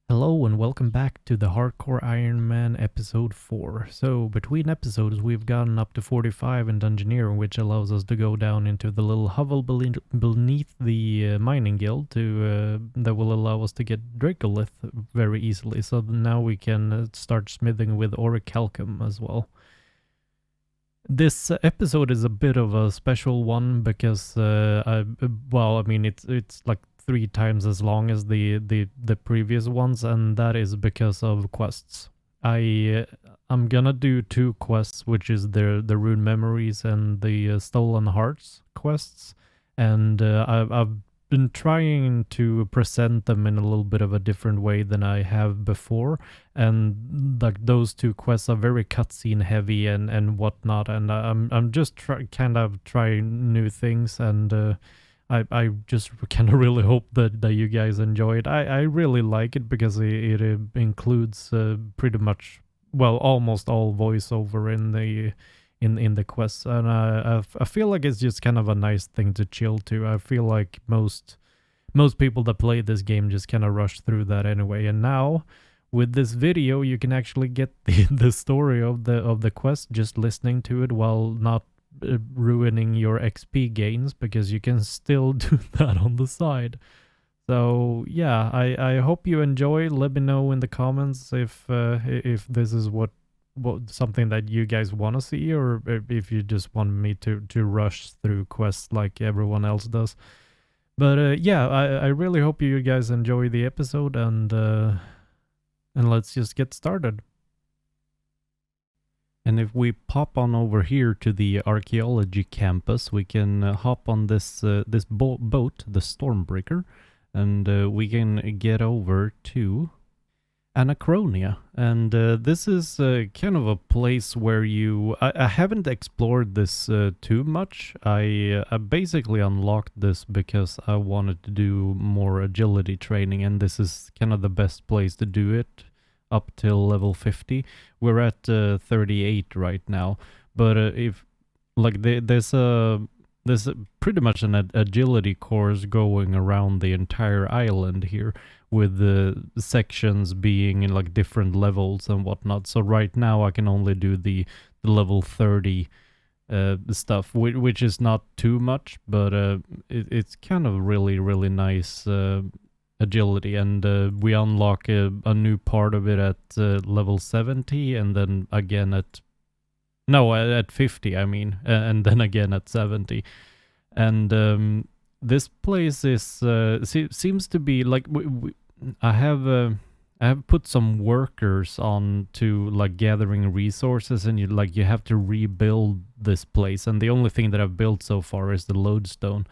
Hello and welcome back to the Hardcore Ironman episode 4. So between episodes we've gotten up to 45 in Dungeoneering, which allows us to go down into the little hovel beneath the mining guild that will allow us to get Dracolith very easily. So now we can start smithing with Orichalcum as well. This episode is a bit of a special one because it's like 3 times as long as the previous ones, and that is because of quests. I'm gonna do 2 quests, which is the Rune Memories and the Stolen Hearts quests, and I've been trying to present them in a little bit of a different way than I have before, and like those 2 quests are very cutscene heavy and whatnot, and I'm just kind of trying new things, and I just kind of really hope that you guys enjoy it. I really like it because it includes pretty much, well, almost all voiceover in the quests, and I feel like it's just kind of a nice thing to chill to. I feel like most people that play this game just kind of rush through that anyway, and now with this video you can actually get the story of the quest just listening to it while not ruining your XP gains, because you can still do that on the side. So yeah, I hope you enjoy. Let me know in the comments if this is what something that you guys want to see, or if you just want me to rush through quests like everyone else does. But yeah, I really hope you guys enjoy the episode, and let's just get started. And if we pop on over here to the archaeology campus, we can hop on this boat, the Stormbreaker, and we can get over to Anachronia. And this is kind of a place where I haven't explored this too much. I basically unlocked this because I wanted to do more agility training, and this is kind of the best place to do it up till level 50. We're at 38 right now, but if like there's pretty much an agility course going around the entire island here, with the sections being in like different levels and whatnot. So right now I can only do the level 30 stuff, which is not too much, but it's kind of really nice agility, and we unlock a new part of it at level 70, and then again at 50, I mean, and then again at 70. And this place is seems to be like I have put some workers on to like gathering resources, and you have to rebuild this place, and the only thing that I've built so far is the lodestone.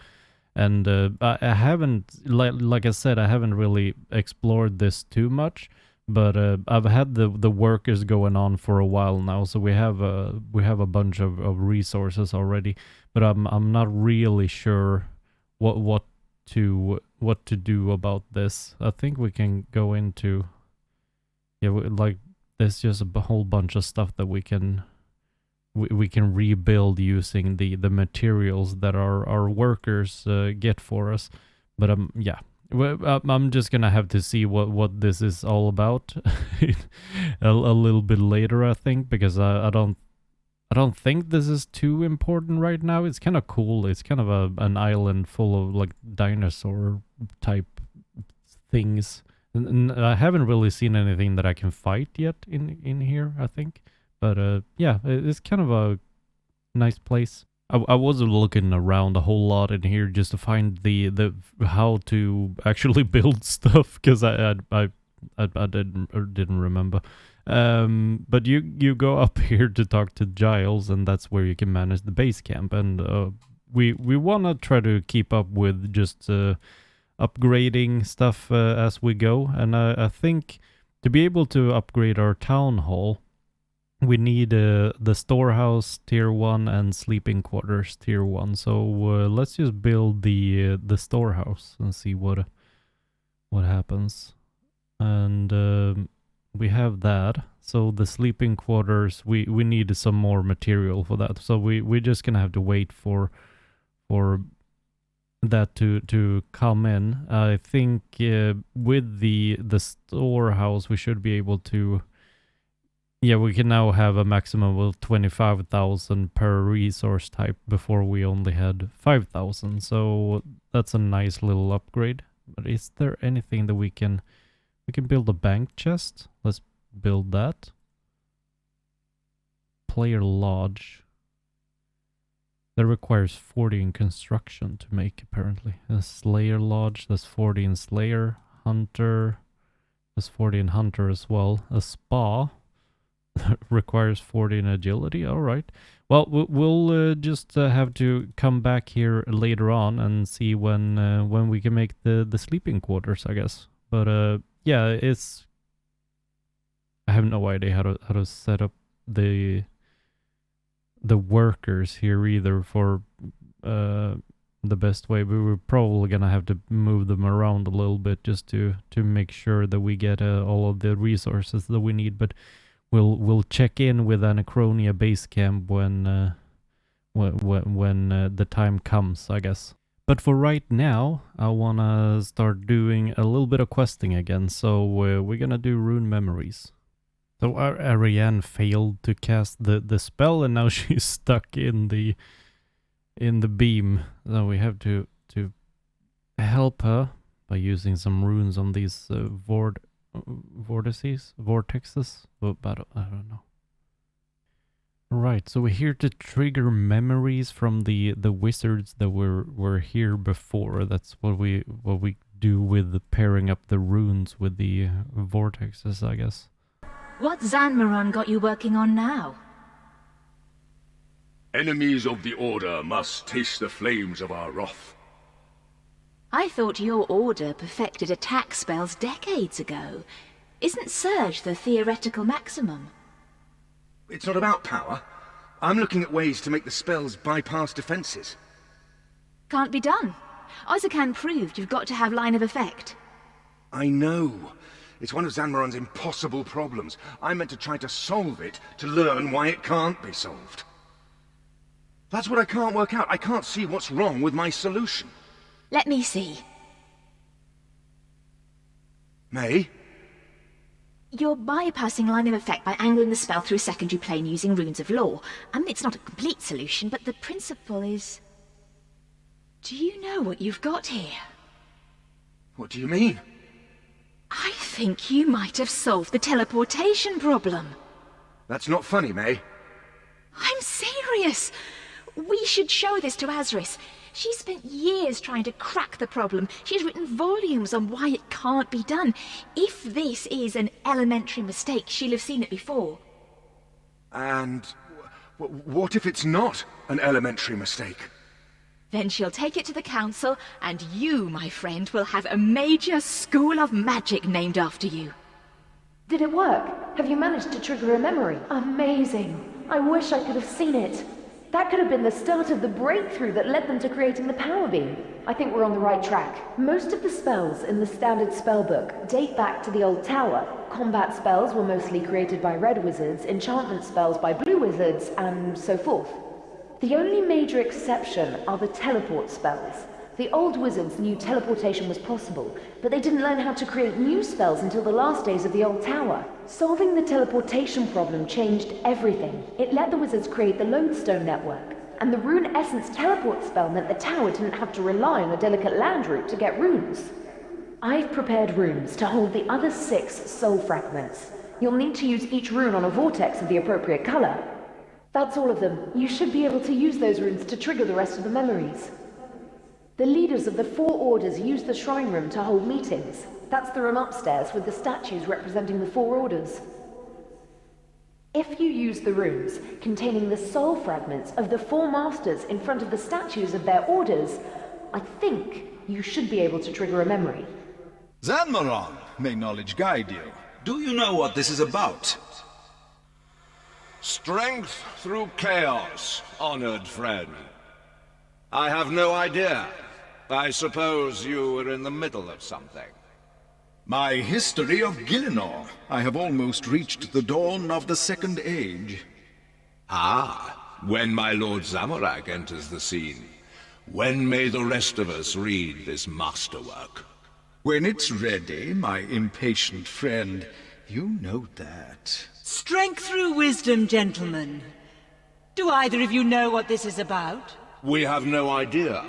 And I haven't, like I said, I haven't really explored this too much, but I've had the workers going on for a while now, so we have a bunch of resources already. But I'm not really sure what to do about this. I think we can go into, yeah, like there's just a whole bunch of stuff that we can rebuild using the materials that our workers get for us. But yeah, I'm just gonna have to see what this is all about a little bit later, I think, because I don't think this is too important right now. It's kind of cool. It's kind of an island full of like dinosaur type things, and I haven't really seen anything that I can fight yet in here, I think. But yeah, it's kind of a nice place. I wasn't looking around a whole lot in here just to find the how to actually build stuff, because I didn't remember. But you go up here to talk to Giles, and that's where you can manage the base camp. And we want to try to keep up with just upgrading stuff as we go. And I think to be able to upgrade our town hall, we need the storehouse tier 1 and sleeping quarters tier 1. So let's just build the storehouse and see what happens. And we have that. So the sleeping quarters, we need some more material for that. So we're just gonna have to wait for that to come in. I think with the storehouse we should be able to. Yeah, we can now have a maximum of 25,000 per resource type. Before we only had 5,000, so that's a nice little upgrade. But is there anything that we can build a bank chest? Let's build that. Player lodge. That requires 40 in construction to make, apparently. A Slayer Lodge, that's 40 in Slayer. Hunter, that's 40 in Hunter as well. A Spa requires 40 in Agility, alright. Well, we'll just have to come back here later on and see when we can make the sleeping quarters, I guess. But yeah, it's... I have no idea how to set up the workers here either for the best way. But we're probably gonna have to move them around a little bit just to make sure that we get all of the resources that we need. But we'll check in with Anachronia base camp when the time comes, I guess. But for right now, I wanna start doing a little bit of questing again. So we're gonna do rune memories. So Ariane failed to cast the spell, and now she's stuck in the beam. So we have to help her by using some runes on these vortices, but I don't know. Right, so we're here to trigger memories from the wizards that were here before. That's what we do with pairing up the runes with the vortexes, I guess. What Zanmaron got you working on now? Enemies of the Order must taste the flames of our wrath. I thought your order perfected attack spells decades ago. Isn't Surge the theoretical maximum? It's not about power. I'm looking at ways to make the spells bypass defenses. Can't be done. Ozakan proved you've got to have line of effect. I know. It's one of Zanmaron's impossible problems. I meant to try to solve it to learn why it can't be solved. That's what I can't work out. I can't see what's wrong with my solution. Let me see. May? You're bypassing line of effect by angling the spell through a secondary plane using runes of law. I mean, it's not a complete solution, but the principle is... Do you know what you've got here? What do you mean? I think you might have solved the teleportation problem. That's not funny, May. I'm serious. We should show this to Azris. She spent years trying to crack the problem. She's written volumes on why it can't be done. If this is an elementary mistake, she'll have seen it before. And what if it's not an elementary mistake? Then she'll take it to the council, and you, my friend, will have a major school of magic named after you. Did it work? Have you managed to trigger a memory? Amazing. I wish I could have seen it. That could have been the start of the breakthrough that led them to creating the power beam. I think we're on the right track. Most of the spells in the standard spellbook date back to the old tower. Combat spells were mostly created by red wizards, enchantment spells by blue wizards, and so forth. The only major exception are the teleport spells. The old wizards knew teleportation was possible, but they didn't learn how to create new spells until the last days of the old tower. Solving the teleportation problem changed everything. It let the wizards create the lodestone network, and the rune essence teleport spell meant the tower didn't have to rely on a delicate land route to get runes. I've prepared runes to hold the other 6 soul fragments. You'll need to use each rune on a vortex of the appropriate color. That's all of them. You should be able to use those runes to trigger the rest of the memories. The leaders of the 4 orders use the shrine room to hold meetings. That's the room upstairs with the statues representing the 4 orders. If you use the runes containing the soul fragments of the 4 masters in front of the statues of their orders, I think you should be able to trigger a memory. Zanmaron, may knowledge guide you. Do you know what this is about? Strength through chaos, honored friend. I have no idea. I suppose you were in the middle of something. My history of Gielinor. I have almost reached the dawn of the Second Age. Ah, when my Lord Zamorak enters the scene. When may the rest of us read this masterwork? When it's ready, my impatient friend. You know that. Strength through wisdom, gentlemen. Do either of you know what this is about? We have no idea.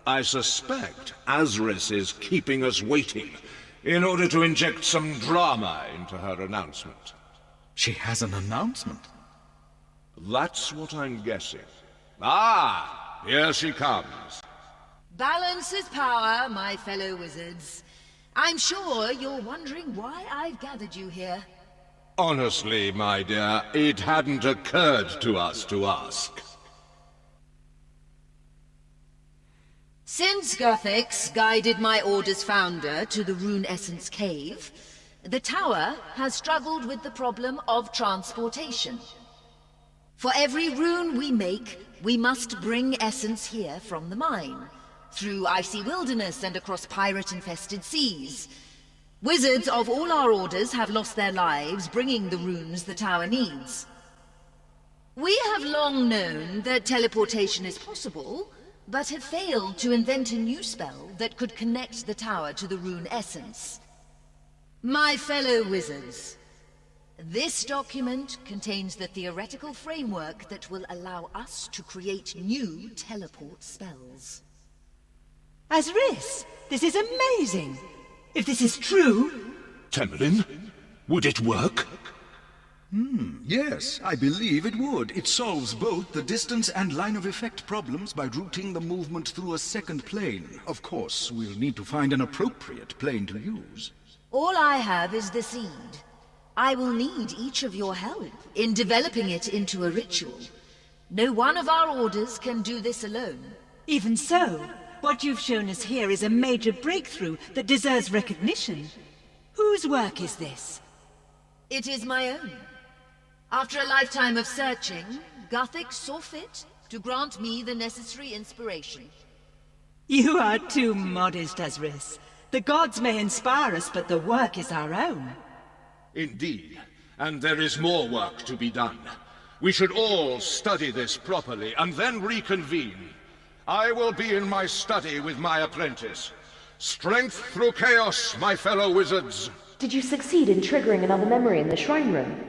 I suspect Azris is keeping us waiting in order to inject some drama into her announcement. She has an announcement? That's what I'm guessing. Ah, here she comes. Balance is power, my fellow wizards. I'm sure you're wondering why I've gathered you here. Honestly, my dear, it hadn't occurred to us to ask. Since Guthix guided my order's founder to the Rune Essence Cave, the tower has struggled with the problem of transportation. For every rune we make, we must bring essence here from the mine, through icy wilderness and across pirate-infested seas. Wizards of all our orders have lost their lives bringing the runes the tower needs. We have long known that teleportation is possible, but have failed to invent a new spell that could connect the tower to the rune essence. My fellow wizards, this document contains the theoretical framework that will allow us to create new teleport spells. Azris, this is amazing! If this is true... Temelin, would it work? Yes, I believe it would. It solves both the distance and line of effect problems by routing the movement through a second plane. Of course, we'll need to find an appropriate plane to use. All I have is the seed. I will need each of your help in developing it into a ritual. No one of our orders can do this alone. Even so, what you've shown us here is a major breakthrough that deserves recognition. Whose work is this? It is my own. After a lifetime of searching, Guthix saw fit to grant me the necessary inspiration. You are too modest, Azris. The gods may inspire us, but the work is our own. Indeed, and there is more work to be done. We should all study this properly and then reconvene. I will be in my study with my apprentice. Strength through chaos, my fellow wizards. Did you succeed in triggering another memory in the shrine room?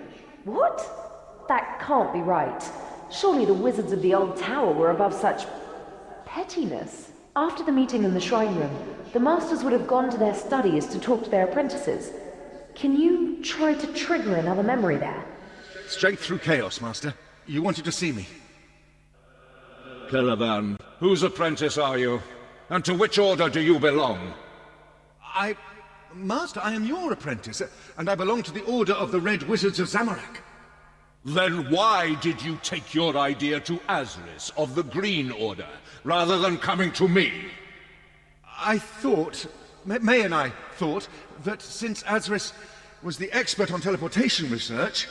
What? That can't be right. Surely the wizards of the old tower were above such pettiness. After the meeting in the shrine room, the masters would have gone to their studies to talk to their apprentices. Can you try to trigger another memory there? Strength through chaos, Master. You wanted to see me. Caravan, whose apprentice are you? And to which order do you belong? Master, I am your apprentice, and I belong to the Order of the Red Wizards of Zamorak. Then why did you take your idea to Azris of the Green Order, rather than coming to me? I thought, May and I thought, that since Azris was the expert on teleportation research...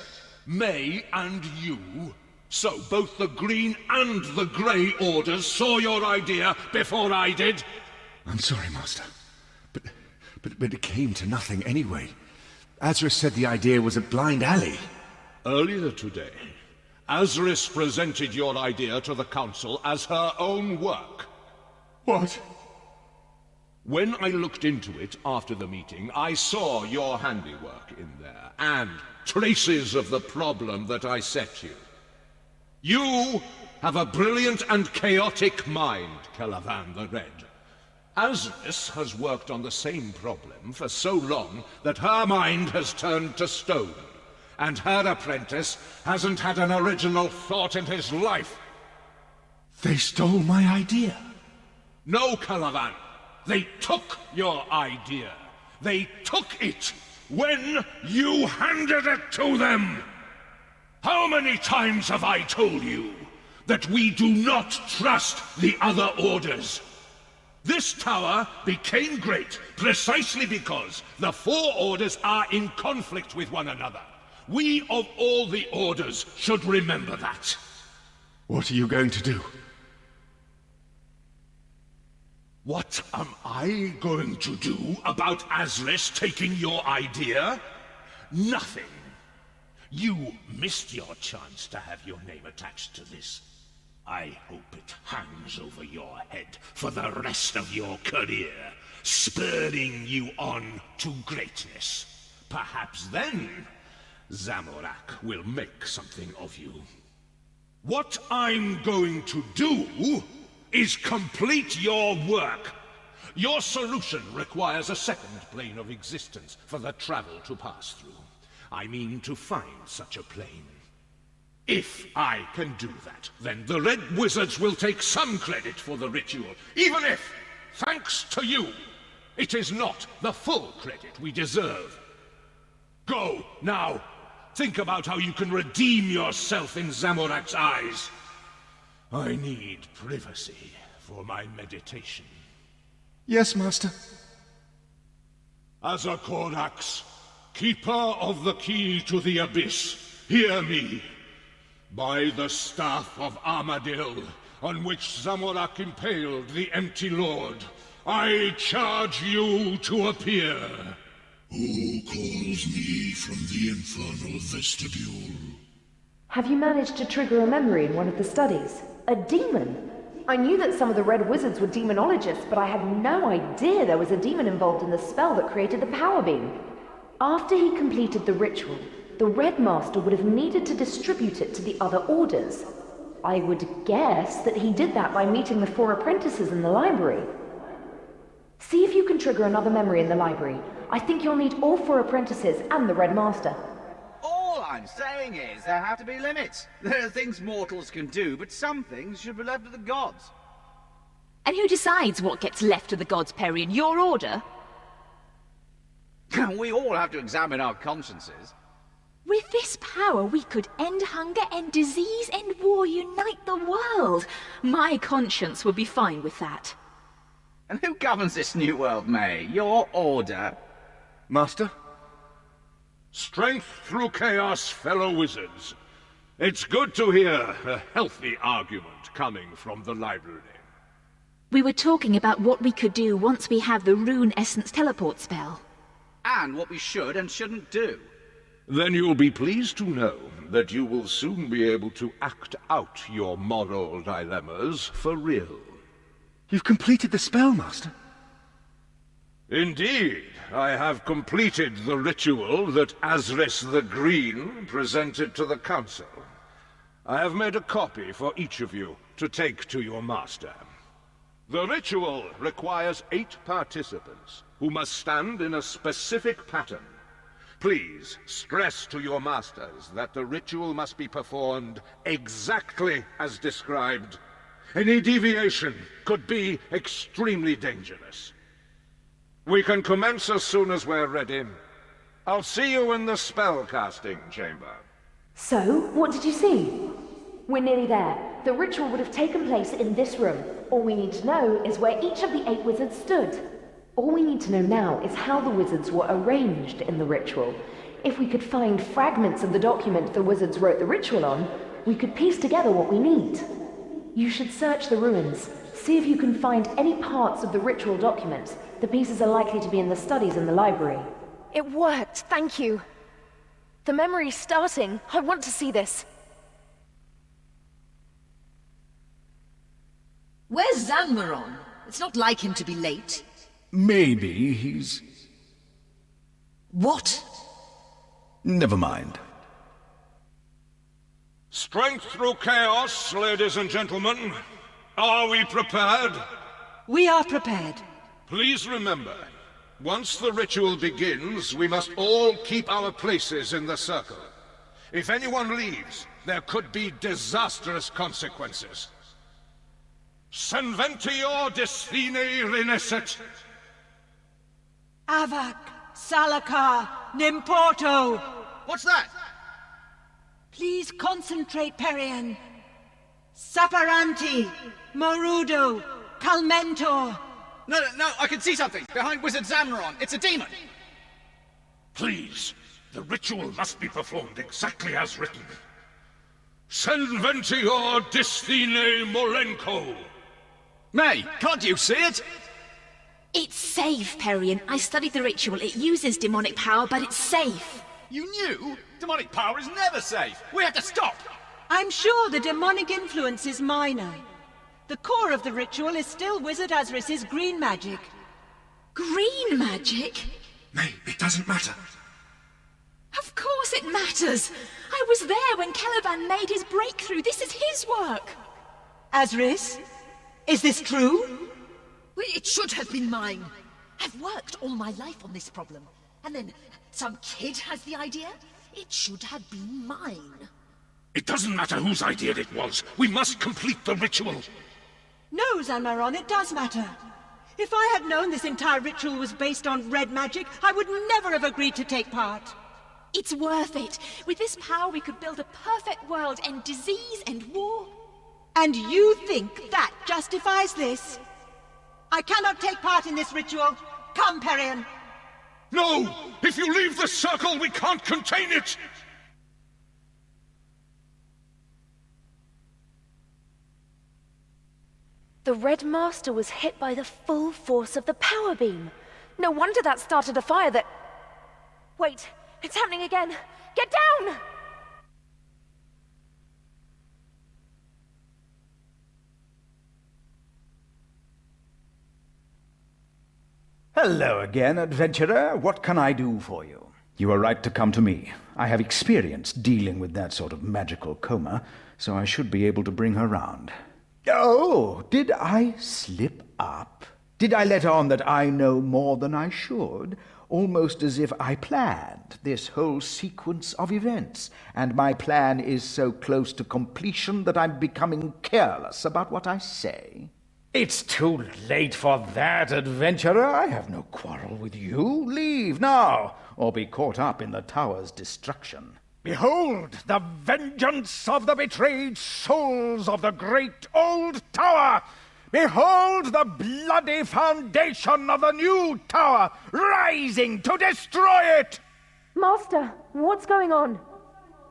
May and you? So both the Green and the Grey Orders saw your idea before I did? I'm sorry, Master. But it came to nothing anyway. Azris said the idea was a blind alley. Earlier today, Azris presented your idea to the Council as her own work. What? When I looked into it after the meeting, I saw your handiwork in there, and traces of the problem that I set you. You have a brilliant and chaotic mind, Calavan the Red. Azris has worked on the same problem for so long that her mind has turned to stone, and her apprentice hasn't had an original thought in his life. They stole my idea. No, Calavan. They took your idea. They took it when you handed it to them. How many times have I told you that we do not trust the other orders? This tower became great precisely because the four orders are in conflict with one another. We of all the orders should remember that. What are you going to do? What am I going to do about Azris taking your idea? Nothing. You missed your chance to have your name attached to this. I hope it hangs over your head for the rest of your career, spurring you on to greatness. Perhaps then, Zamorak will make something of you. What I'm going to do is complete your work. Your solution requires a second plane of existence for the travel to pass through. I mean to find such a plane. If I can do that, then the Red Wizards will take some credit for the ritual, even if, thanks to you, it is not the full credit we deserve. Go, now. Think about how you can redeem yourself in Zamorak's eyes. I need privacy for my meditation. Yes, Master. As a Korax, keeper of the key to the abyss, hear me. By the staff of Armadil, on which Zamorak impaled the Empty Lord, I charge you to appear. Who calls me from the infernal vestibule? Have you managed to trigger a memory in one of the studies? A demon? I knew that some of the Red Wizards were demonologists, but I had no idea there was a demon involved in the spell that created the power beam. After he completed the ritual, the Red Master would have needed to distribute it to the other orders. I would guess that he did that by meeting the 4 apprentices in the library. See if you can trigger another memory in the library. I think you'll need all 4 apprentices and the Red Master. All I'm saying is there have to be limits. There are things mortals can do, but some things should be left to the gods. And who decides what gets left to the gods, Perian? Your order? We all have to examine our consciences. With this power, we could end hunger, end disease, end war, unite the world. My conscience would be fine with that. And who governs this new world, May? Your order? Master? Strength through chaos, fellow wizards. It's good to hear a healthy argument coming from the library. We were talking about what we could do once we have the Rune Essence teleport spell. And what we should and shouldn't do. Then you'll be pleased to know that you will soon be able to act out your moral dilemmas for real. You've completed the spell, Master? Indeed, I have completed the ritual that Azris the Green presented to the Council. I have made a copy for each of you to take to your master. The ritual requires 8 participants, who must stand in a specific pattern. Please stress to your masters that the ritual must be performed exactly as described. Any deviation could be extremely dangerous. We can commence as soon as we're ready. I'll see you in the spellcasting chamber. So, what did you see? We're nearly there. The ritual would have taken place in this room. All we need to know is where each of the 8 wizards stood. All we need to know now is how the wizards were arranged in the ritual. If we could find fragments of the document the wizards wrote the ritual on, we could piece together what we need. You should search the ruins. See if you can find any parts of the ritual document. The pieces are likely to be in the studies in the library. It worked, thank you. The memory's starting. I want to see this. Where's Zanmaron? It's not like him to be late. Maybe he's... What? Never mind. Strength through chaos, ladies and gentlemen. Are we prepared? We are prepared. Please remember, once the ritual begins, we must all keep our places in the circle. If anyone leaves, there could be disastrous consequences. Senventior Destine Reneset. Avak, Salakar, Nimporto. What's that? Please concentrate, Perian. Saparanti, Morudo, Calmentor. No, I can see something! Behind Wizard Zamron! It's a demon! Please, the ritual must be performed exactly as written. Senventior Destine Molenko. May, can't you see it? It's safe, Perian. I studied the ritual. It uses demonic power, but it's safe. You knew? Demonic power is never safe! We have to stop! I'm sure the demonic influence is minor. The core of the ritual is still Wizard Azris's green magic. Green magic? May, it doesn't matter. Of course it matters! I was there when Caliban made his breakthrough. This is his work! Azris? Is this true? It should have been mine. I've worked all my life on this problem. And then some kid has the idea? It should have been mine. It doesn't matter whose idea it was. We must complete the ritual. No, Zanmaron, it does matter. If I had known this entire ritual was based on red magic, I would never have agreed to take part. It's worth it. With this power, we could build a perfect world, end disease and war. And you think that justifies this? I cannot take part in this ritual. Come, Perion. No! If you leave the circle, we can't contain it! The Red Master was hit by the full force of the power beam. No wonder that started a fire that... Wait, it's happening again! Get down! Hello again, adventurer. What can I do for you? You are right to come to me. I have experience dealing with that sort of magical coma, so I should be able to bring her round. Oh, did I slip up? Did I let on that I know more than I should? Almost as if I planned this whole sequence of events, and my plan is so close to completion that I'm becoming careless about what I say. It's too late for that, adventurer. I have no quarrel with you. Leave now, or be caught up in the tower's destruction. Behold the vengeance of the betrayed souls of the great old tower! Behold the bloody foundation of the new tower, rising to destroy it! Master, what's going on?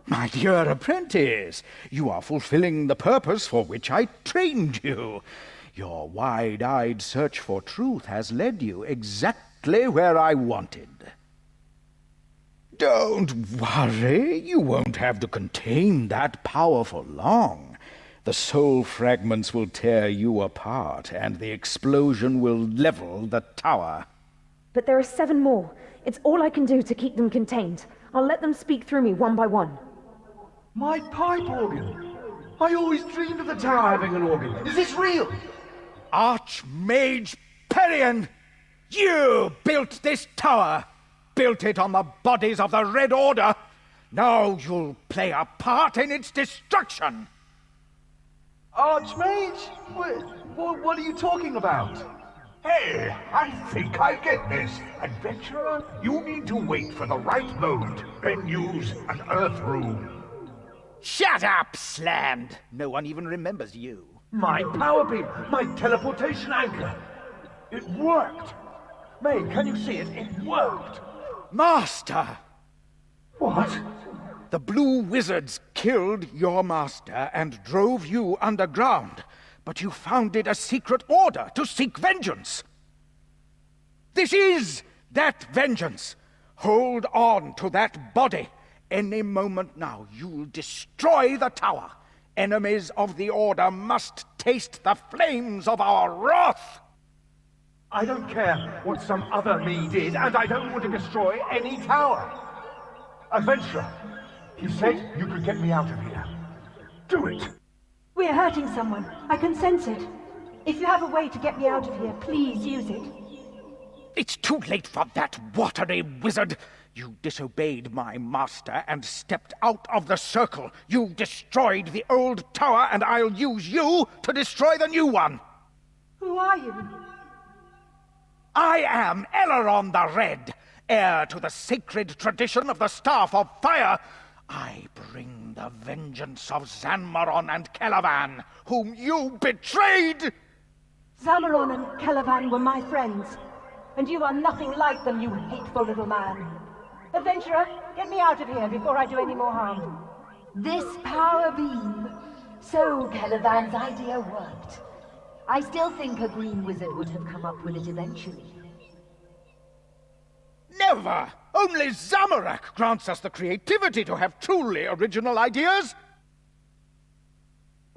My dear apprentice, you are fulfilling the purpose for which I trained you. Your wide-eyed search for truth has led you exactly where I wanted. Don't worry, you won't have to contain that power for long. The soul fragments will tear you apart, and the explosion will level the tower. But there are 7 more. It's all I can do to keep them contained. I'll let them speak through me one by one. My pipe organ! I always dreamed of the tower having an organ. Is this real? Archmage Perion! You built this tower! Built it on the bodies of the Red Order! Now you'll play a part in its destruction! Archmage? What are you talking about? Hey, I think I get this. Adventurer, you need to wait for the right moment, then use an Earth rune. Shut up, Slammed! No one even remembers you. My power beam! My teleportation anchor! It worked! May, can you see it? It worked! Master! What? The Blue Wizards killed your master and drove you underground, but you founded a secret order to seek vengeance. This is that vengeance. Hold on to that body. Any moment now, you'll destroy the tower. Enemies of the Order must taste the flames of our wrath. I don't care what some other me did, and I don't want to destroy any tower. Adventurer, you said you could get me out of here. Do it! We're hurting someone. I can sense it. If you have a way to get me out of here, please use it. It's too late for that watery wizard. You disobeyed my master and stepped out of the circle. You destroyed the old tower, and I'll use you to destroy the new one. Who are you? I am Ellaron the Red, heir to the sacred tradition of the Staff of Fire. I bring the vengeance of Zanmaron and Caliban, whom you betrayed! Zanmaron and Caliban were my friends, and you are nothing like them, you hateful little man. Adventurer, get me out of here before I do any more harm. This power beam. So Caliban's idea worked. I still think a green wizard would have come up with it eventually. Never! Only Zamorak grants us the creativity to have truly original ideas.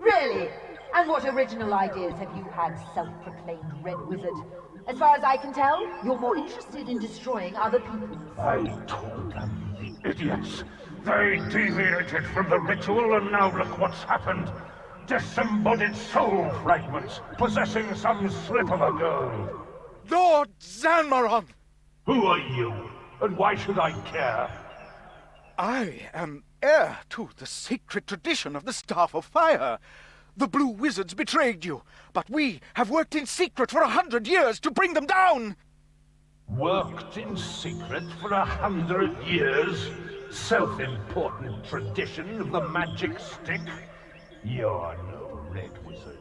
Really? And what original ideas have you had, self-proclaimed Red Wizard? As far as I can tell, you're more interested in destroying other people. I told them, the idiots. They deviated from the ritual, and now look what's happened. Disembodied soul fragments, possessing some slip of a girl. Lord Zanmaron! Who are you, and why should I care? I am heir to the sacred tradition of the Staff of Fire. The Blue Wizards betrayed you, but we have worked in secret for 100 years to bring them down! Worked in secret for 100 years? Self-important tradition of the magic stick? You're no Red Wizard.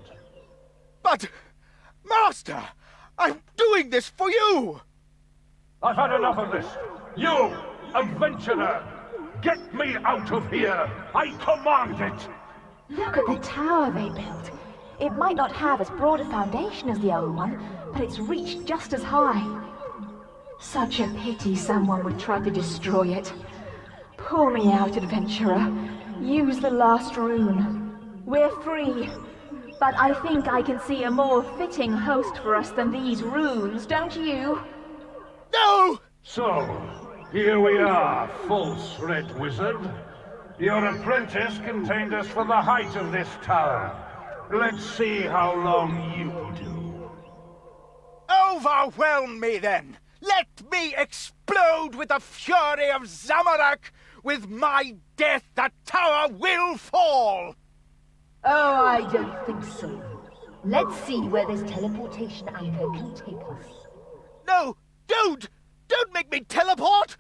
But, Master, I'm doing this for you! I've had enough of this. You, adventurer! Get me out of here! I command it! Look at the tower they built. It might not have as broad a foundation as the old one, but it's reached just as high. Such a pity someone would try to destroy it. Pull me out, adventurer. Use the last rune. We're free. But I think I can see a more fitting host for us than these runes, don't you? No! So, here we are, false Red Wizard. Your apprentice contained us for the height of this tower. Let's see how long you do. Overwhelm me then! Let me explode with the fury of Zamorak! With my death, the tower will fall! Oh, I don't think so. Let's see where this teleportation anchor can take us. No! Don't! Don't make me teleport!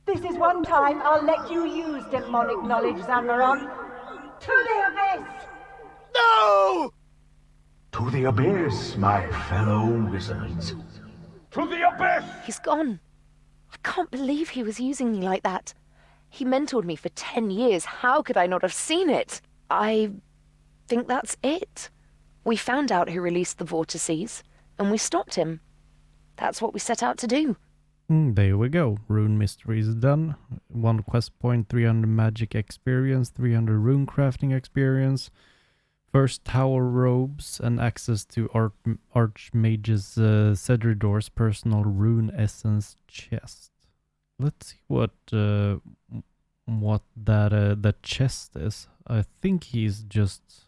This is one time I'll let you use demonic knowledge, Zanmaron. To the abyss! No! To the abyss, my fellow wizards. To the abyss! He's gone. I can't believe he was using me like that. He mentored me for 10 years. How could I not have seen it? I think that's it. We found out who released the vortices, and we stopped him. That's what we set out to do. There we go. Rune mystery is done. 1 quest point, 300 magic experience, 300 rune crafting experience, first tower robes, and access to Archmage's Cedridor's personal rune essence chest. Let's see what that chest is. I think he's just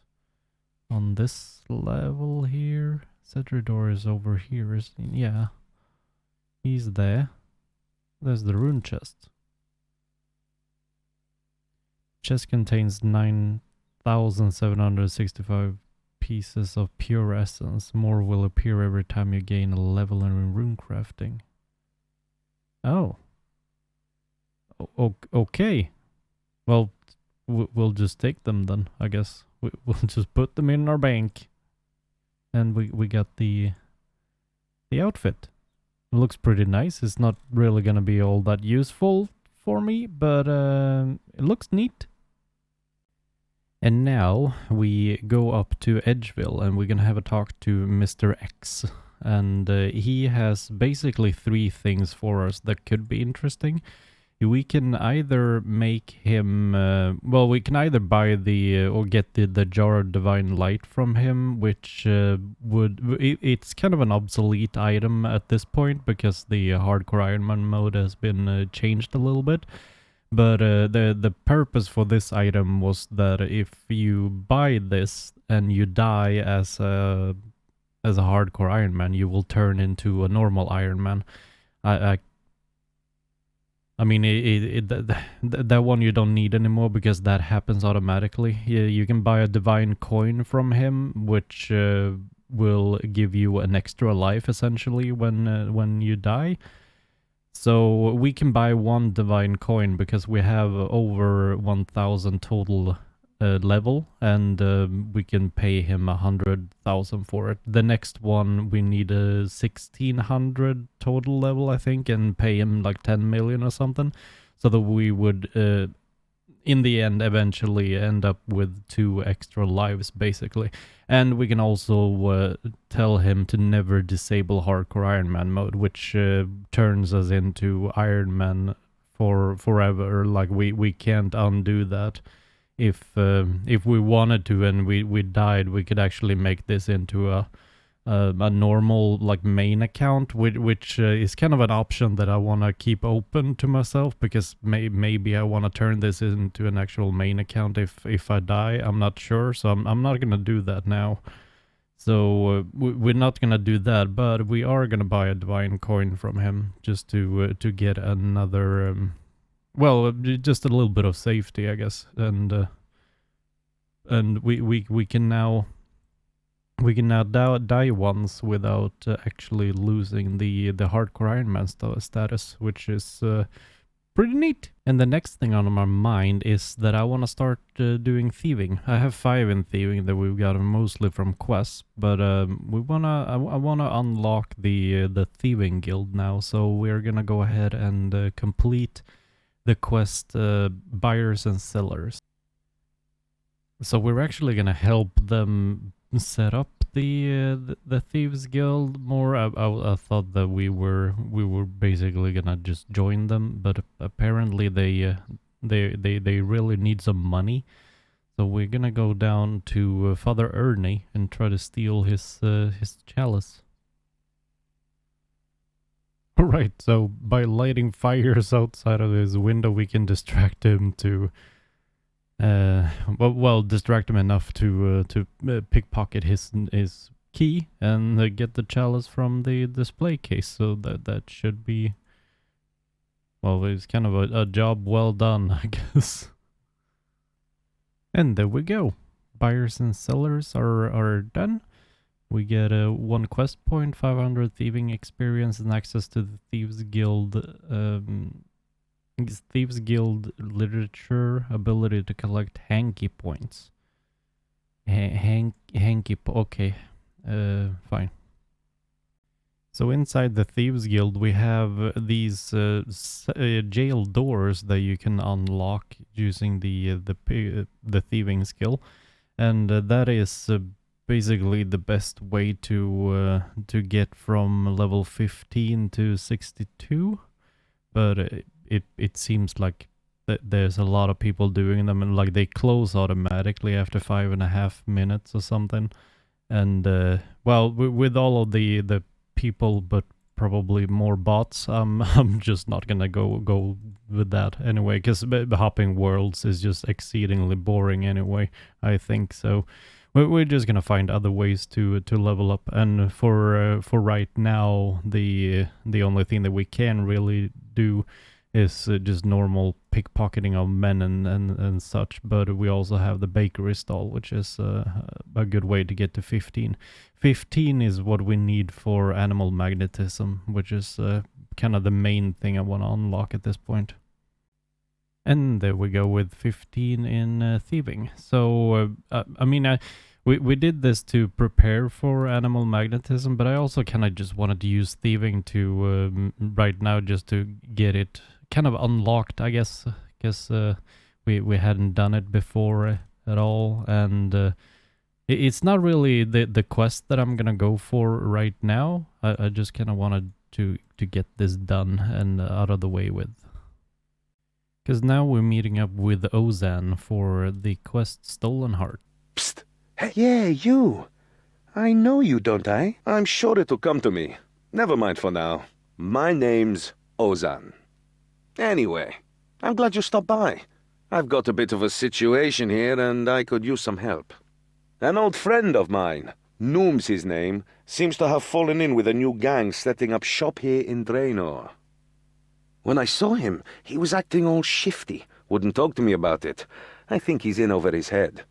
on this level here. Cedridor is over here, isn't he? Yeah. He's there. There's the rune chest. Chest contains 9,765 pieces of pure essence. More will appear every time you gain a level in rune crafting. Oh. Okay. Well, we'll just take them then, I guess. We'll just put them in our bank. And we got the outfit. It looks pretty nice. It's not really gonna be all that useful for me, but it looks neat. And now we go up to Edgeville and we're gonna have a talk to Mr. X. And he has basically 3 things for us that could be interesting. We can either make him, well, we can either buy the, or get the Jar of Divine Light from him, which it's kind of an obsolete item at this point, because the Hardcore Ironman mode has been changed a little bit. But the purpose for this item was that if you buy this and you die as a Hardcore Ironman, you will turn into a normal Ironman. I mean, that one you don't need anymore because that happens automatically. You can buy a divine coin from him, which will give you an extra life essentially when you die. So we can buy 1 divine coin because we have over 1,000 total level, and we can pay him 100,000 for it. The next one we need a 1,600 total level, I think, and pay him like 10 million or something, so that we would in the end eventually end up with 2 extra lives basically. And we can also tell him to never disable Hardcore Ironman mode, which turns us into Ironman for forever. Like we can't undo that. if we wanted to and we died, we could actually make this into a normal like main account, which is kind of an option that I want to keep open to myself, because maybe I want to turn this into an actual main account if I die. I'm not sure, so I'm not gonna do that now. So we're not gonna do that, but we are gonna buy a divine coin from him just to get another well, just a little bit of safety, I guess, and we can now die once without actually losing the hardcore Ironman status, which is pretty neat. And the next thing on my mind is that I want to start doing thieving. I have 5 in thieving that we've gotten mostly from quests, but I wanna unlock the Thieving Guild now. So we're gonna go ahead and complete the quest buyers and sellers. So we're actually gonna help them set up the Thieves Guild more. I thought that we were basically gonna just join them, but apparently they really need some money. So we're gonna go down to Father Ernie and try to steal his chalice. Alright, so by lighting fires outside of his window, we can distract him to distract him enough to pickpocket his key and get the chalice from the display case. So that should be, well, it's kind of a job well done, I guess. And there we go. Buyers and sellers are done. We get 1 quest point, 500 thieving experience, and access to the Thieves Guild. Thieves Guild literature, ability to collect hanky points. Okay, fine. So inside the Thieves Guild we have these jail doors that you can unlock using the thieving skill, and that is basically the best way to get from level 15 to 62, but it seems like there's a lot of people doing them, and like they close automatically after 5.5 minutes or something. And well, with all of the people, but probably more bots, I'm just not gonna go with that anyway, because hopping worlds is just exceedingly boring anyway, I think. So we're just gonna find other ways to level up, and for right now, the only thing that we can really do is just normal pickpocketing of men and such. But we also have the bakery stall, which is a good way to get to 15. 15 is what we need for animal magnetism, which is kind of the main thing I want to unlock at this point. And there we go with 15 in thieving. So I mean, we did this to prepare for animal magnetism, but I also kind of just wanted to use thieving to right now, just to get it kind of unlocked, I guess, because we hadn't done it before at all. And it's not really the quest that I'm gonna go for right now. I just kind of wanted to get this done and out of the way with. Because now we're meeting up with Ozan for the quest Stolen Heart. Psst! Hey, yeah, you! I know you, don't I? I'm sure it'll come to me. Never mind for now. My name's Ozan. Anyway, I'm glad you stopped by. I've got a bit of a situation here, and I could use some help. An old friend of mine, Noom's his name, seems to have fallen in with a new gang setting up shop here in Draenor. When I saw him, he was acting all shifty, wouldn't talk to me about it. I think he's in over his head.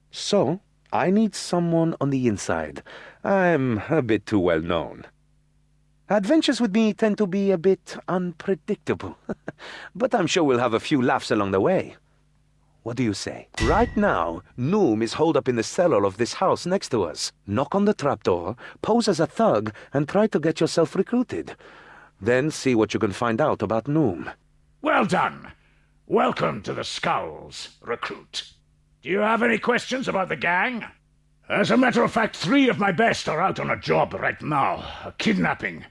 So, I need someone on the inside. I'm a bit too well known. Adventures with me tend to be a bit unpredictable, but I'm sure we'll have a few laughs along the way. What do you say? Right now, Noom is holed up in the cellar of this house next to us. Knock on the trapdoor, pose as a thug, and try to get yourself recruited. Then see what you can find out about Noom. Well done. Welcome to the Skulls, recruit. Do you have any questions about the gang? As a matter of fact, 3 of my best are out on a job right now, a kidnapping.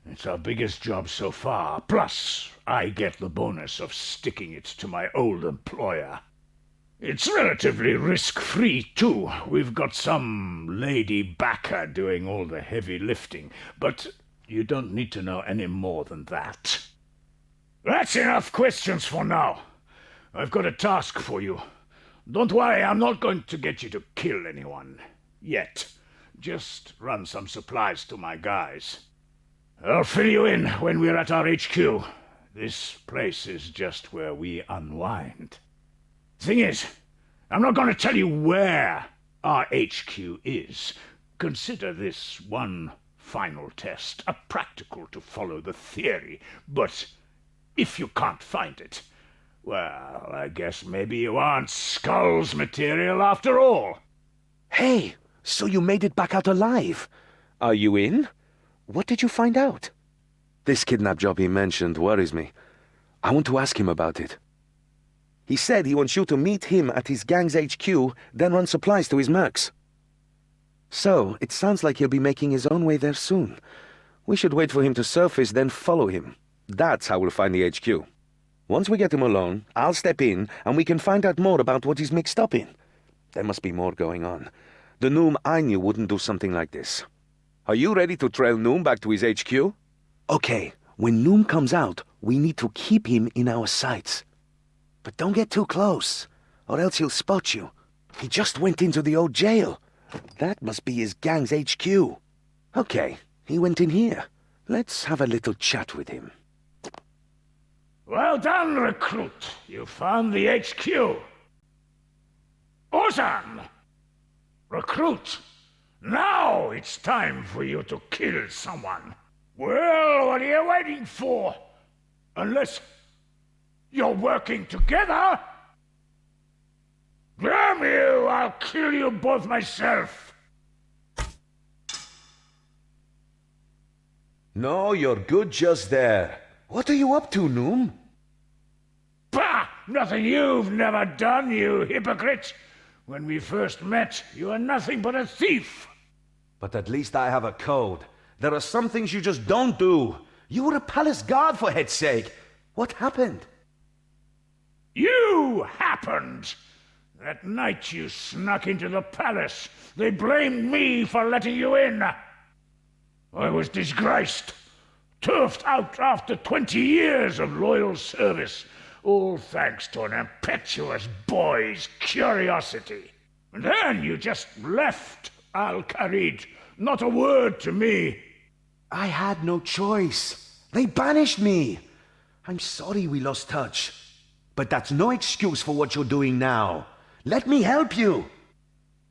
It's our biggest job so far, plus I get the bonus of sticking it to my old employer. It's relatively risk-free, too. We've got some lady backer doing all the heavy lifting, but you don't need to know any more than that. That's enough questions for now. I've got a task for you. Don't worry, I'm not going to get you to kill anyone. Yet. Just run some supplies to my guys. I'll fill you in when we're at our HQ. This place is just where we unwind. Thing is, I'm not going to tell you where our HQ is. Consider this one final test, a practical to follow the theory. But if you can't find it, well, I guess maybe you aren't Skull's material after all. Hey, so you made it back out alive. Are you in? What did you find out? This kidnap job he mentioned worries me. I want to ask him about it. He said he wants you to meet him at his gang's HQ, then run supplies to his mercs. So, it sounds like he'll be making his own way there soon. We should wait for him to surface, then follow him. That's how we'll find the HQ. Once we get him alone, I'll step in, and we can find out more about what he's mixed up in. There must be more going on. The Noom I knew wouldn't do something like this. Are you ready to trail Noom back to his HQ? Okay, when Noom comes out, we need to keep him in our sights. But don't get too close, or else he'll spot you. He just went into the old jail. That must be his gang's HQ. Okay, he went in here. Let's have a little chat with him. Well done, recruit. You found the HQ. Ozan! Recruit, now it's time for you to kill someone. Well, what are you waiting for? Unless you're working together? Damn you, I'll kill you both myself. No, you're good just there. What are you up to, Noom? Bah! Nothing you've never done, you hypocrite! When we first met, you were nothing but a thief! But at least I have a code. There are some things you just don't do. You were a palace guard, for head's sake. What happened? You happened! That night you snuck into the palace, they blamed me for letting you in. I was disgraced, turfed out after 20 years of loyal service, all thanks to an impetuous boy's curiosity. And then you just left Al-Kharid, not a word to me. I had no choice. They banished me. I'm sorry we lost touch. But that's no excuse for what you're doing now. Let me help you.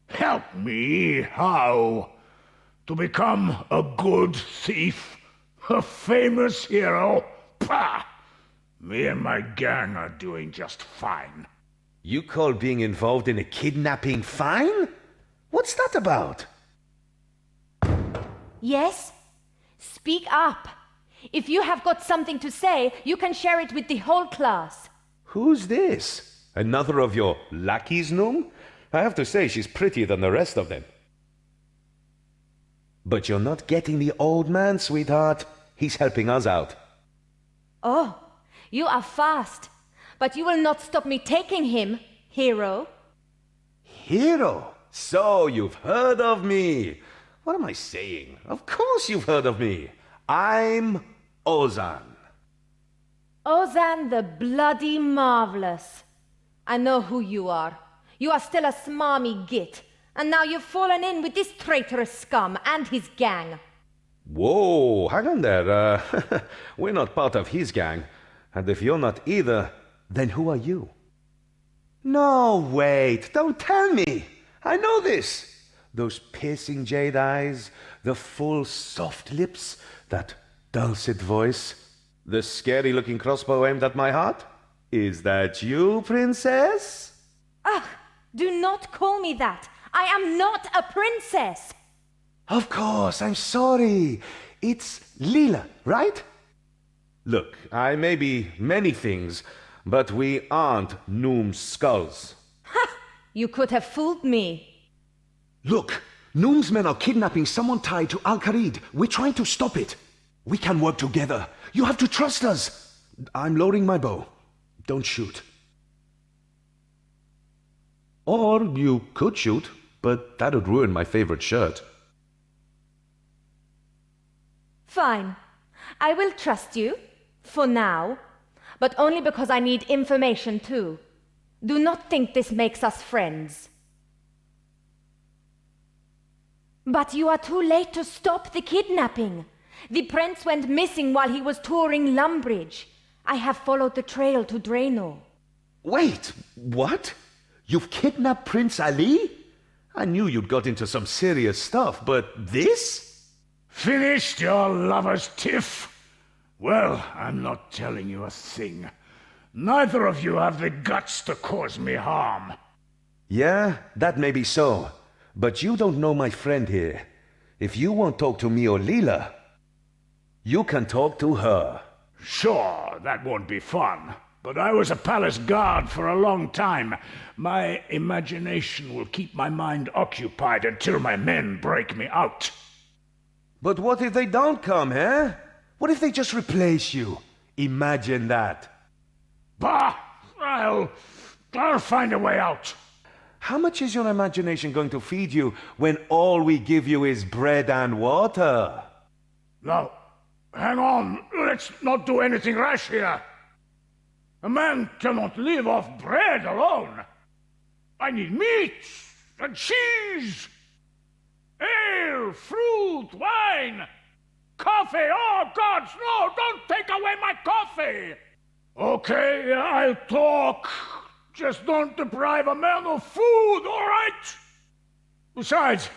Help me? How? To become a good thief? A famous hero? Pah! Me and my gang are doing just fine. You call being involved in a kidnapping fine? What's that about? Yes? Speak up. If you have got something to say, you can share it with the whole class. Who's this? Another of your lackeys, Noom? I have to say she's prettier than the rest of them. But you're not getting the old man, sweetheart. He's helping us out. Oh, you are fast. But you will not stop me taking him, hero. Hero? So you've heard of me. What am I saying? Of course you've heard of me. I'm Ozan. Ozan the Bloody Marvelous. I know who you are. You are still a smarmy git. And now you've fallen in with this traitorous scum and his gang. Whoa, hang on there. We're not part of his gang. And if you're not either, then who are you? No, wait, don't tell me. I know this. Those piercing jade eyes, the full soft lips, that dulcet voice, the scary-looking crossbow aimed at my heart. Is that you, princess? Ah, do not call me that. I am not a princess. Of course, I'm sorry. It's Leela, right? Look, I may be many things, but we aren't Noom's skulls. Ha! You could have fooled me. Look, Noom's men are kidnapping someone tied to Al-Kharid. We're trying to stop it. We can work together. You have to trust us. I'm loading my bow. Don't shoot. Or you could shoot, but that'd ruin my favorite shirt. Fine. I will trust you, for now, but only because I need information too. Do not think this makes us friends. But you are too late to stop the kidnapping. The prince went missing while he was touring Lumbridge. I have followed the trail to Draenor. Wait, what? You've kidnapped Prince Ali? I knew you'd got into some serious stuff, but this? Finished your lover's tiff? Well, I'm not telling you a thing. Neither of you have the guts to cause me harm. Yeah, that may be so. But you don't know my friend here. If you won't talk to me or Leela, you can talk to her. Sure, that won't be fun. But I was a palace guard for a long time. My imagination will keep my mind occupied until my men break me out. But what if they don't come, eh? What if they just replace you? Imagine that. Bah! I'll find a way out. How much is your imagination going to feed you when all we give you is bread and water? Now, hang on. Let's not do anything rash here. A man cannot live off bread alone. I need meat and cheese, ale, fruit, wine, coffee. Oh, gods, no, don't take away my coffee. Okay, I'll talk. Just don't deprive a man of food, all right? Besides,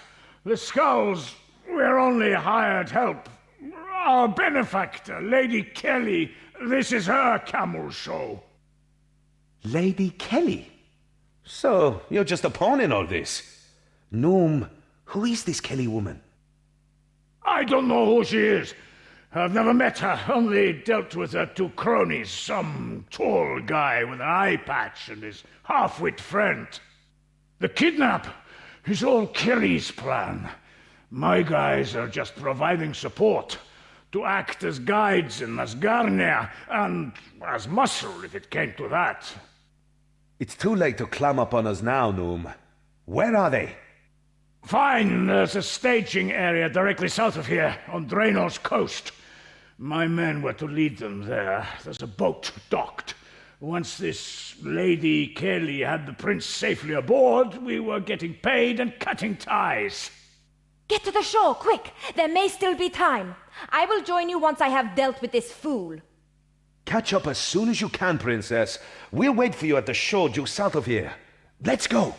the skulls, we're only hired help. Our benefactor, Lady Kelly, this is her camel show. Lady Kelly? So, you're just a pawn in all this. Noom, who is this Kelly woman? I don't know who she is. I've never met her, only dealt with her two cronies, some tall guy with an eye patch and his half-wit friend. The kidnap is all Kelly's plan. My guys are just providing support to act as guides in Asgarnia and as muscle if it came to that. It's too late to climb up on us now, Noom. Where are they? Fine, there's a staging area directly south of here, on Draenor's coast. My men were to lead them there. There's a boat docked. Once this Lady Kelly had the prince safely aboard, we were getting paid and cutting ties. Get to the shore, quick! There may still be time. I will join you once I have dealt with this fool. Catch up as soon as you can, Princess. We'll wait for you at the shore due south of here. Let's go!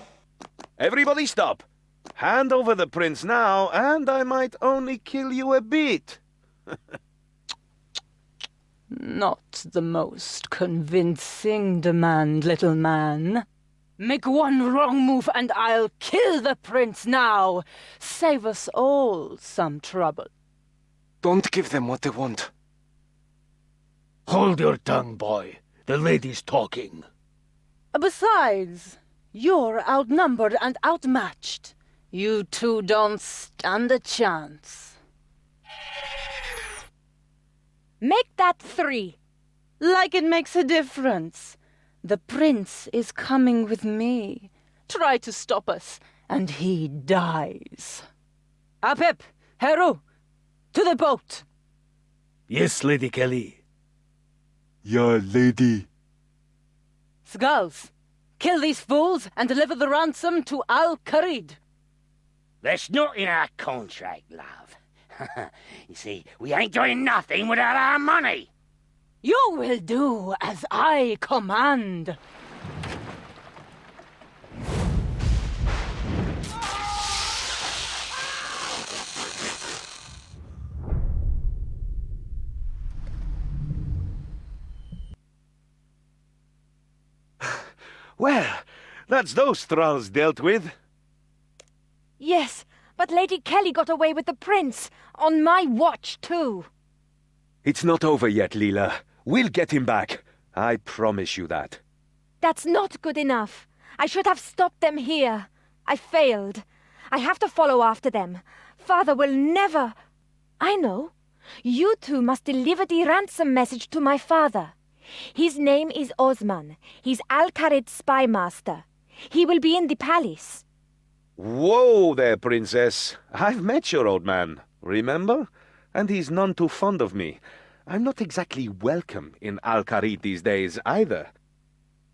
Everybody stop! Hand over the prince now, and I might only kill you a bit. Not the most convincing demand, little man. Make one wrong move and I'll kill the prince now. Save us all some trouble. Don't give them what they want. Hold your tongue, boy. The lady's talking. Besides, you're outnumbered and outmatched. You two don't stand a chance. Make that 3. Like it makes a difference. The prince is coming with me. Try to stop us, and he dies. Apep, Heru, to the boat. Yes, Lady Kelly. Yeah, lady. Skulls, kill these fools and deliver the ransom to Al-Kharid. That's not in our contract, love. You see, we ain't doing nothing without our money. You will do as I command. Well, that's those thralls dealt with. Yes, but Lady Kelly got away with the prince. On my watch, too. It's not over yet, Leela. We'll get him back. I promise you that. That's not good enough. I should have stopped them here. I failed. I have to follow after them. Father will never... I know. You two must deliver the ransom message to my father. His name is Osman. He's Al-Kharid's spy master. He will be in the palace. Whoa there, princess. I've met your old man, remember? And he's none too fond of me. I'm not exactly welcome in Al-Kharid these days, either.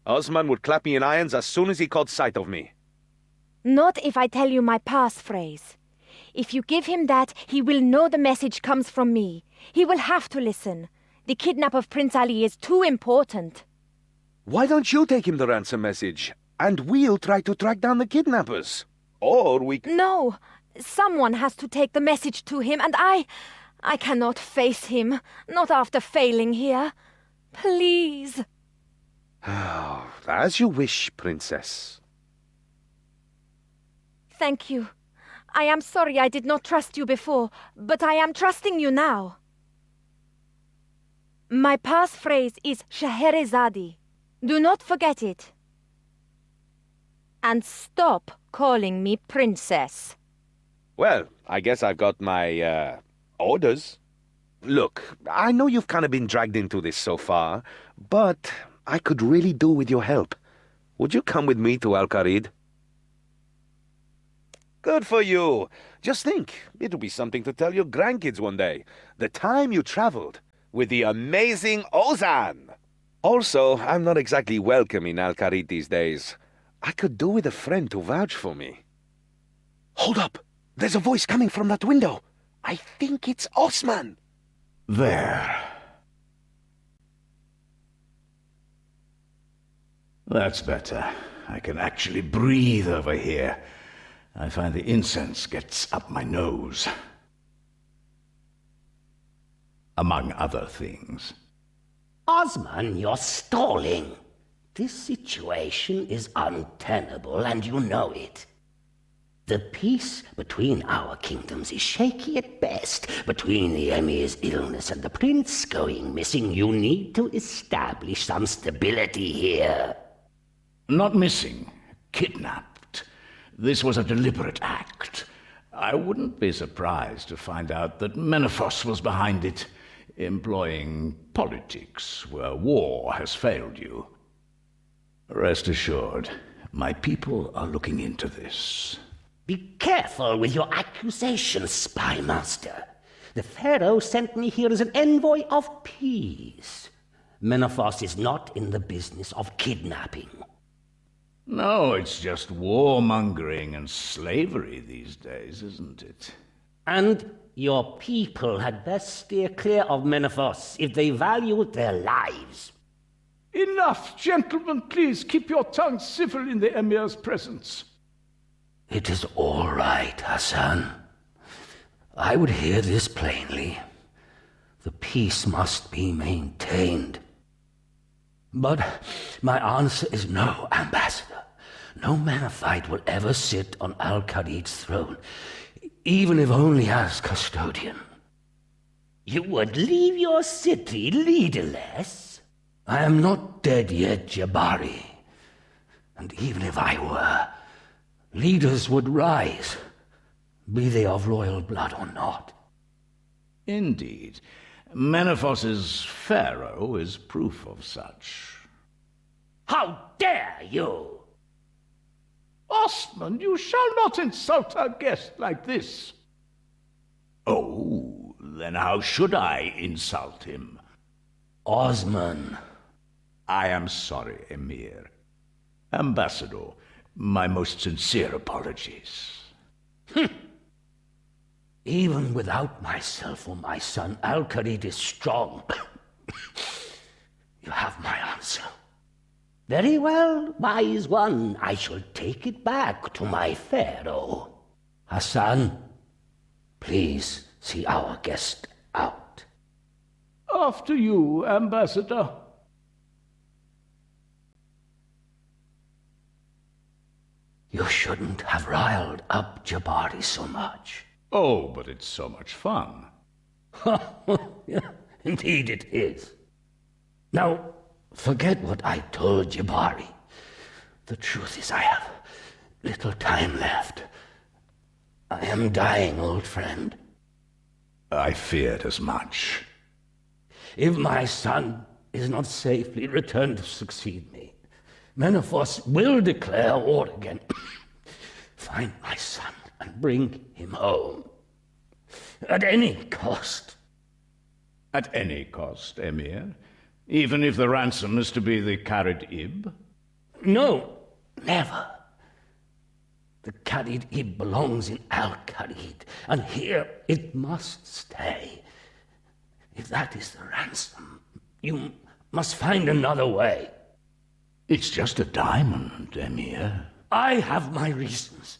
Osman would clap me in irons as soon as he caught sight of me. Not if I tell you my passphrase. If you give him that, he will know the message comes from me. He will have to listen. The kidnap of Prince Ali is too important. Why don't you take him the ransom message, and we'll try to track down the kidnappers? Or we... No, someone has to take the message to him, and I cannot face him, not after failing here. Please. As you wish, princess. Thank you. I am sorry I did not trust you before, but I am trusting you now. My passphrase is Scheherazade. Do not forget it. And stop calling me princess. Well, I guess I've got my, orders. Look, I know you've kind of been dragged into this so far, but I could really do with your help. Would you come with me to Al-Kharid? Good for you. Just think, it'll be something to tell your grandkids one day. The time you traveled with the amazing Ozan. Also, I'm not exactly welcome in Al-Kharid these days. I could do with a friend to vouch for me. Hold up! There's a voice coming from that window. I think it's Osman. There. That's better. I can actually breathe over here. I find the incense gets up my nose. Among other things. Osman, you're stalling. This situation is untenable, and you know it. The peace between our kingdoms is shaky at best. Between the Emir's illness and the prince going missing, you need to establish some stability here. Not missing. Kidnapped. This was a deliberate act. I wouldn't be surprised to find out that Menephos was behind it, employing politics where war has failed you. Rest assured, my people are looking into this. Be careful with your accusations, spy master. The Pharaoh sent me here as an envoy of peace. Menephos is not in the business of kidnapping. No, it's just warmongering and slavery these days, isn't it? And your people had best steer clear of Menephos if they valued their lives. Enough, gentlemen, please keep your tongues civil in the Emir's presence. It is all right, Hassan. I would hear this plainly. The peace must be maintained. But my answer is no, Ambassador. No Menefite will ever sit on Al-Kharid's throne, even if only as custodian. You would leave your city leaderless? I am not dead yet, Jabari. And even if I were, leaders would rise, be they of royal blood or not. Indeed. Menephos's pharaoh is proof of such. How dare you! Osman, you shall not insult our guest like this. Oh, then how should I insult him? Osman. I am sorry, Emir. Ambassador, my most sincere apologies. Even without myself or my son, Al-Kharid is strong. You have my answer. Very well, wise one. I shall take it back to my pharaoh. Hassan, please see our guest out. After you, Ambassador. You shouldn't have riled up Jabari so much. Oh, but it's so much fun. Indeed it is. Now, forget what I told Jabari. The truth is I have little time left. I am dying, old friend. I feared as much. If my son is not safely returned to succeed me, men of us will declare war again. Find my son and bring him home. At any cost. At any cost, Emir? Even if the ransom is to be the Karid-Ib? No, never. The Karid-Ib belongs in Al-Karid, and here it must stay. If that is the ransom, you must find another way. It's just a diamond, Emir. I have my reasons.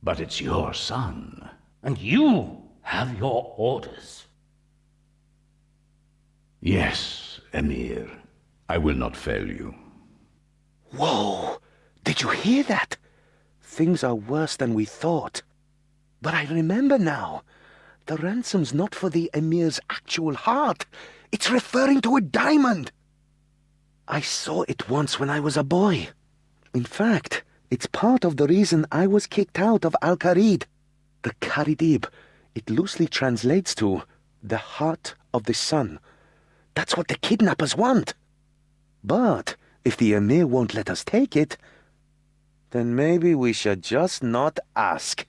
But it's your son. And you have your orders. Yes, Emir. I will not fail you. Whoa! Did you hear that? Things are worse than we thought. But I remember now. The ransom's not for the Emir's actual heart. It's referring to a diamond. I saw it once when I was a boy. In fact, it's part of the reason I was kicked out of Al-Karid. The Karid-Ib, it loosely translates to the heart of the sun. That's what the kidnappers want. But if the Emir won't let us take it, then maybe we should just not ask.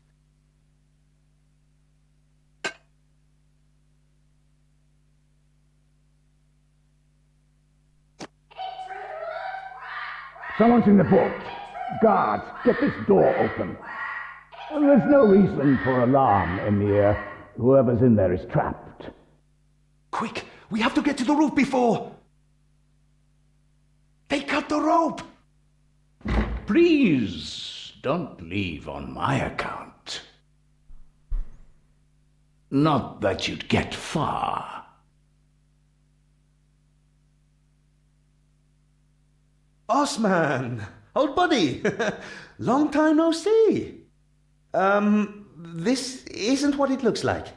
Someone's in the vault. Guards, get this door open. There's no reason for alarm, Emir. Whoever's in there is trapped. Quick! We have to get to the roof before... They cut the rope! Please, don't leave on my account. Not that you'd get far. Osman! Old buddy! Long time no see. This isn't what it looks like.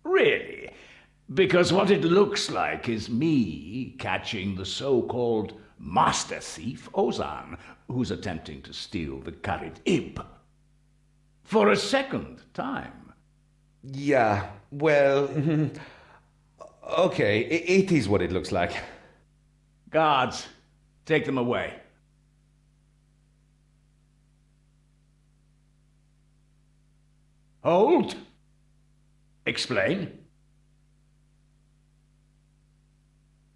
Really? Because what it looks like is me catching the so-called master thief, Ozan, who's attempting to steal the Karid-Ib. For a second time. Yeah, well... okay, it is what it looks like. Guards, take them away. Hold. Explain.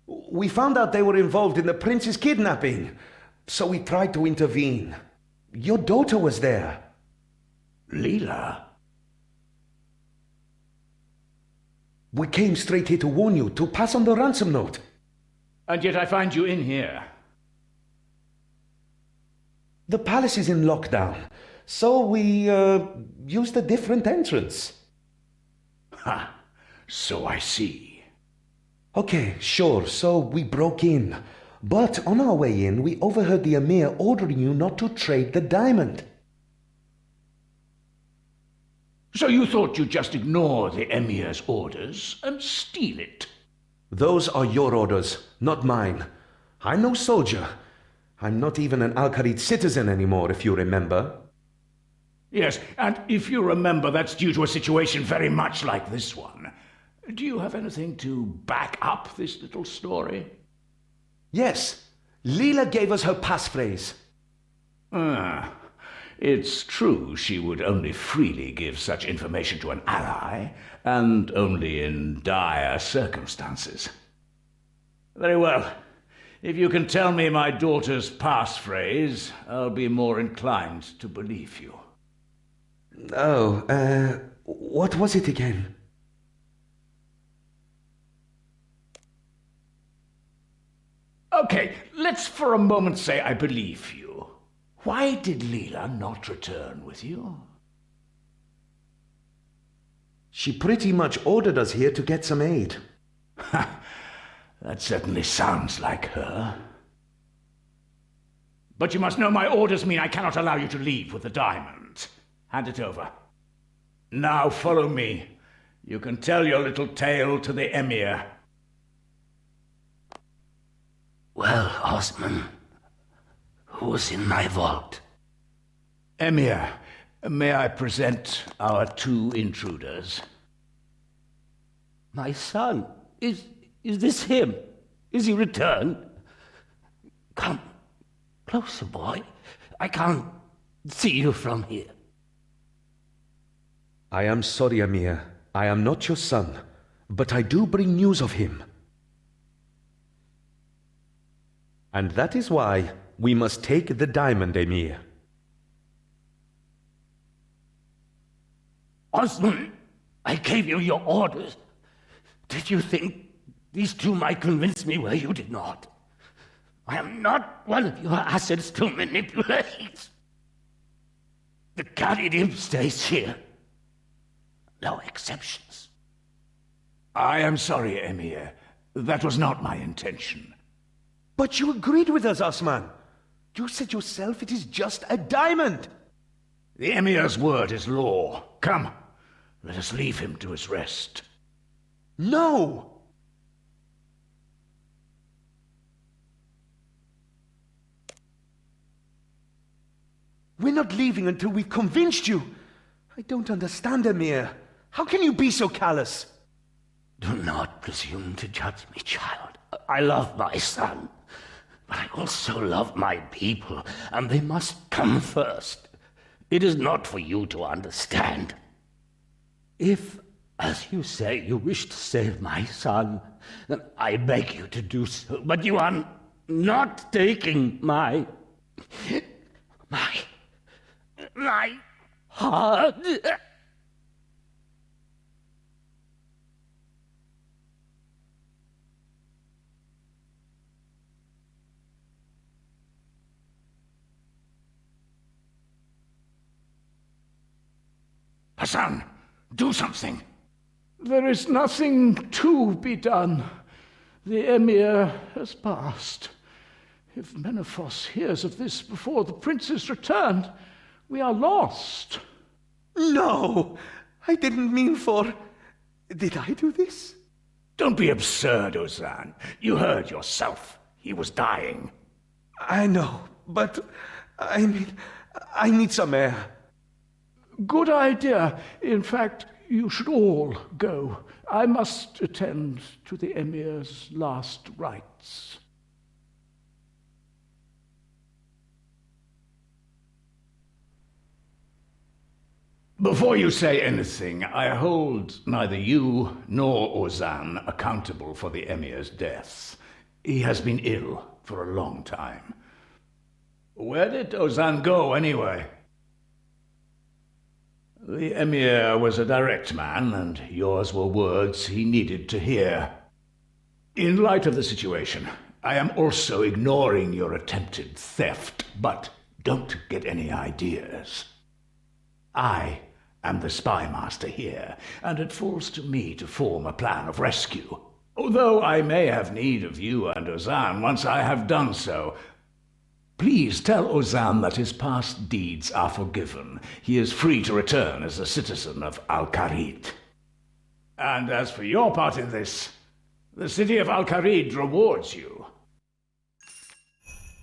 We found out they were involved in the prince's kidnapping, so we tried to intervene. Your daughter was there. Leela? We came straight here to warn you, to pass on the ransom note. And yet I find you in here. The palace is in lockdown, so we used a different entrance. Ha! So I see. Okay, sure, so we broke in. But on our way in, we overheard the Emir ordering you not to trade the diamond. So you thought you'd just ignore the Emir's orders and steal it? Those are your orders, not mine. I'm no soldier. I'm not even an Al-Karid citizen anymore, if you remember. Yes, and if you remember, that's due to a situation very much like this one. Do you have anything to back up this little story? Yes. Leela gave us her passphrase. Ah, it's true she would only freely give such information to an ally, and only in dire circumstances. Very well. If you can tell me my daughter's passphrase, I'll be more inclined to believe you. Oh, what was it again? Okay, let's for a moment say I believe you. Why did Leela not return with you? She pretty much ordered us here to get some aid. Ha! That certainly sounds like her. But you must know my orders mean I cannot allow you to leave with the diamond. Hand it over. Now follow me. You can tell your little tale to the Emir. Well, Osman, who's in my vault? Emir, may I present our two intruders? My son, is this him? Is he returned? Come closer, boy. I can't see you from here. I am sorry, Emir. I am not your son, but I do bring news of him. And that is why we must take the diamond, Emir. Osman, I gave you your orders. Did you think these two might convince me where you did not? I am not one of your assets to manipulate. The Kharidim stays here. No exceptions. I am sorry, Emir. That was not my intention. But you agreed with us, Osman. You said yourself it is just a diamond. The Emir's word is law. Come, let us leave him to his rest. No! We're not leaving until we've convinced you. I don't understand, Emir. How can you be so callous? Do not presume to judge me, child. I love my son, but I also love my people, and they must come first. It is not for you to understand. If, as you say, you wish to save my son, then I beg you to do so, but you are not taking my heart. Hassan, do something. There is nothing to be done. The Emir has passed. If Menephos hears of this before the prince's return, we are lost. No! I didn't mean for... Did I do this? Don't be absurd, Ozan. You heard yourself. He was dying. I know, but... I need some air. Good idea. In fact, you should all go. I must attend to the Emir's last rites. Before you say anything, I hold neither you nor Ozan accountable for the Emir's death. He has been ill for a long time. Where did Ozan go, anyway? The Emir was a direct man, and yours were words he needed to hear. In light of the situation, I am also ignoring your attempted theft, but don't get any ideas. I am the spy master here, and it falls to me to form a plan of rescue. Although I may have need of you and Ozan once I have done so, please tell Ozan that his past deeds are forgiven. He is free to return as a citizen of Al-Kharid. And as for your part in this, the city of Al-Kharid rewards you.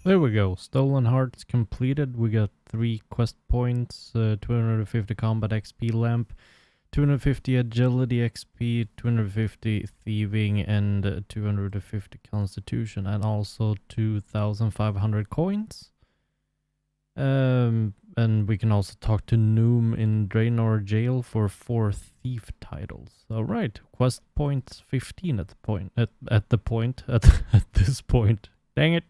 There we go. Stolen Hearts completed. We got 3 quest points, 250 combat XP lamp, 250 agility XP, 250 thieving, and 250 constitution, and also 2,500 coins. And we can also talk to Noom in Draenor jail for 4 thief titles. Alright, quest points 15 at this point. Dang it.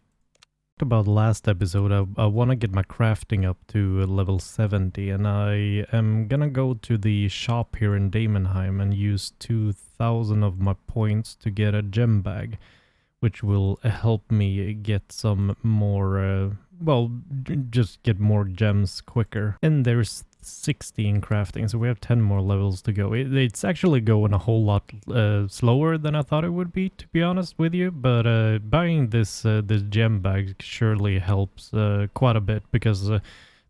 About last episode, I want to get my crafting up to level 70, and I am gonna go to the shop here in Daemonheim and use 2,000 of my points to get a gem bag, which will help me get some more, well, just get more gems quicker. And there's 60 in crafting, so we have 10 more levels to go. It's actually going a whole lot slower than I thought it would be, to be honest with you, but buying this gem bag surely helps quite a bit, because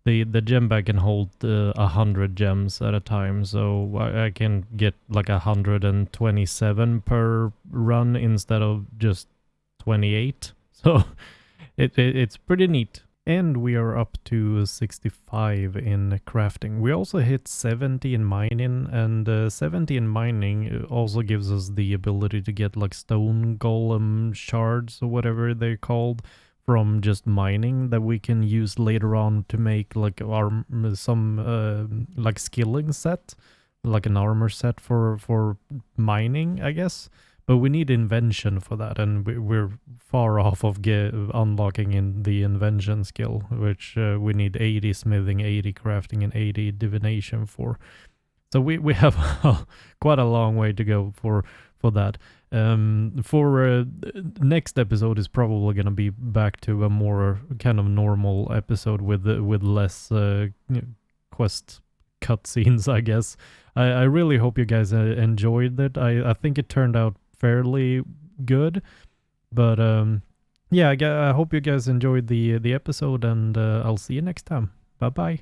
the gem bag can hold 100 gems at a time, so I can get like 127 per run instead of just 28, so it's pretty neat. And we are up to 65 in crafting. We also hit 70 in mining, and 70 in mining also gives us the ability to get like stone golem shards or whatever they're called from just mining that we can use later on to make like some like skilling set, like an armor set for mining, I guess. But we need invention for that, and we're far off of unlocking in the invention skill, which we need 80 smithing, 80 crafting, and 80 divination for. So we have quite a long way to go for that. Next episode is probably going to be back to a more kind of normal episode with less quest cutscenes, I guess. I really hope you guys enjoyed it. I think it turned out fairly good, but yeah, I hope you guys enjoyed the episode, and I'll see you next time. Bye bye.